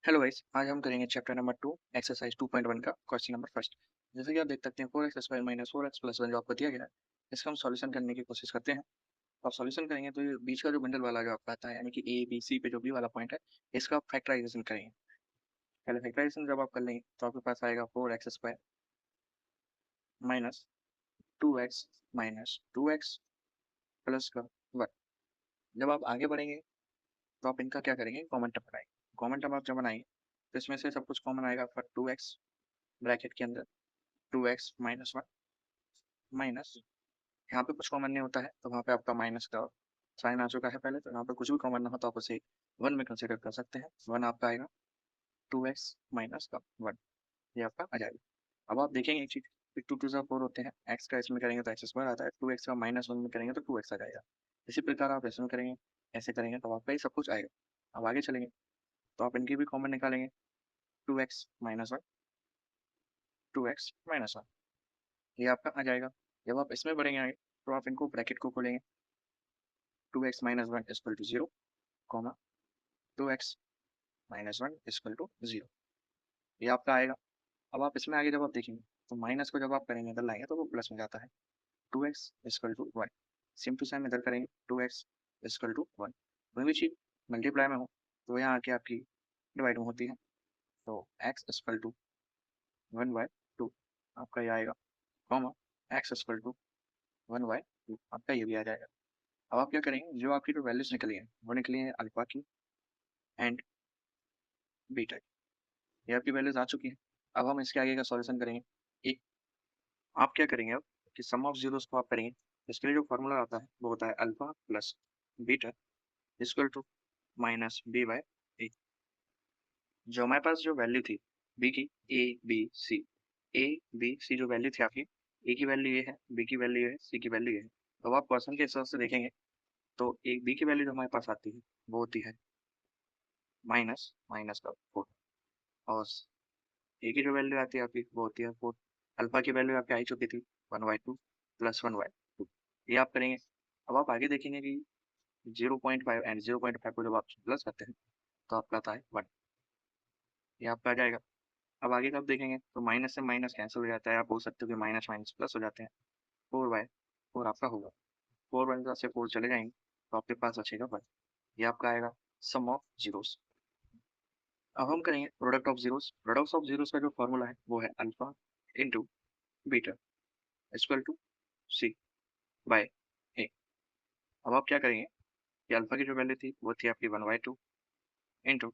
Hello guys, आज हम करेंगे चैप्टर नंबर 2 एक्सरसाइज 2.1 का क्वेश्चन नंबर फर्स्ट। जैसे कि आप देख सकते हैं 4x square minus 4x plus 1 जो आपको दिया गया है, इसका हम सॉल्यूशन करने की कोशिश करते हैं। तो आप सॉल्यूशन करेंगे तो ये बीच का जो बंडल वाला जो आपका आता है, यानी कि ए बी सी पे जो बी वाला पॉइंट है, इसका आप फैक्टराइजेशन करेंगे। पहले फैक्टराइजेशन जब आप कर लेंगे तो आपके पास आएगा 4x square minus 2x minus 2x plus का 1। जब आप आगे बढ़ेंगे तो आप इनका क्या करेंगे, कॉमन टर्म बनाएंगे। कॉमन टर्म आप जब बनाएंगे तो इसमें से सब कुछ कॉमन आएगा, फिर 2x ब्रैकेट के अंदर 2x माइनस 1 माइनस, यहाँ पे कुछ कॉमन नहीं होता है तो वहाँ पे आपका माइनस का साइन आ चुका है पहले, तो यहाँ पे कुछ भी कॉमन ना हो तो आप उसे 1 में कंसिडर कर सकते हैं। 1 आपका आएगा 2x माइनस का 1, ये आपका आ जाएगा। अब आप देखेंगे एक चीज़, 2 2 ज़ा 4 होते हैं, x का इसमें करेंगे तो एक्स स्क्वायर आता है, 2x का माइनस 1 में करेंगे तो 2x आ जाएगा। इसी प्रकार आप इसमें करेंगे, ऐसे करेंगे तो आपका ये सब कुछ आएगा। अब आगे चलेंगे तो आप इनकी भी कॉमन निकालेंगे, 2x माइनस 1 2x माइनस 1, ये आपका आ जाएगा। जब आप इसमें बढ़ेंगे आगे तो आप इनको ब्रैकेट को खोलेंगे, 2x minus 1 equal to 0 comma 2x minus 1 equal to 0, ये आपका आएगा। अब आप इसमें आगे जब आप देखेंगे तो माइनस को जब आप करेंगे इधर लाएंगे तो वो प्लस में जाता है, 2x equal to 1। Same to same इधर करेंगे, 2x इक्वल टू 1। वही भी चीज मल्टीप्लाई में हो तो यहाँ आके आपकी डिवाइड में होती है, तो x इक्वल टू 1/2 आपका ये आएगा, कॉमा x इक्वल टू 1/2 आपका ये भी आ जाएगा। अब आप क्या करेंगे, जो आपकी जो वैल्यूज निकली हैं वो निकली है अल्फा की एंड बीटा की, ये आपकी वैल्यूज आ चुकी है। अब हम इसके आगे का सॉल्यूशन करेंगे। एक आप क्या करेंगे अब कि सम ऑफ जीरोस को आप करेंगे, इसके लिए जो फॉर्मूला आता है वो होता है alpha plus beta equal to minus b by a. जो हमारे पास जो वैल्यू थी बी की, ए बी सी जो वैल्यू थी आपकी, ए की वैल्यू ये है, बी की वैल्यू है, सी की वैल्यू ये है। अब आप क्वेश्चन के हिसाब से देखेंगे तो एक बी की वैल्यू जो हमारे पास आती है वो होती है माइनस माइनस का 4, और ए की जो वैल्यू आती है आपकी वो होती है 4। अल्फा की वैल्यू आपकी आई चुकी थी 1/2 प्लस 1/2, ये आप करेंगे। अब आप आगे देखेंगे कि 0.5 एंड 0.5 को जब आप प्लस करते हैं तो आपका आता है 1, ये आपका आ जाएगा। अब आगे कब देखेंगे तो माइनस से माइनस कैंसिल हो जाता है, आप बोल सकते हो कि माइनस माइनस प्लस हो जाते हैं, 4/4 आपका होगा। 4 से 4 चले जाएंगे तो आपके पास बचेगा 1, ये आपका आएगा सम ऑफ जीरोस। अब हम करेंगे product of zeros. Product of zeros का जो फॉर्मूला है वो है alpha into beta equal to c by a. अब आप क्या करेंगे कि अल्फा की जो वैल्यू थी वो थी आपकी 1/2 इंटू